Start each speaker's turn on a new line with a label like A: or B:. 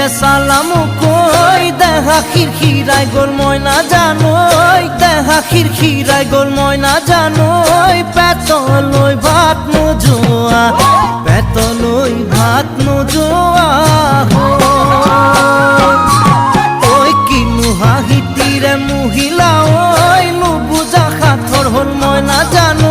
A: যে সালামু কই দেখা খিরখিরাই গোল ময়না জানোই দেখা খিরখিরাই গোল ময়না জানোই পেতলই ভাত নোজোয়া পেতলই ভাত নোজোয়া ওই কিনু হাহিতিরে মহিলা ওই নুবুজা খাথর হল ময়না জানো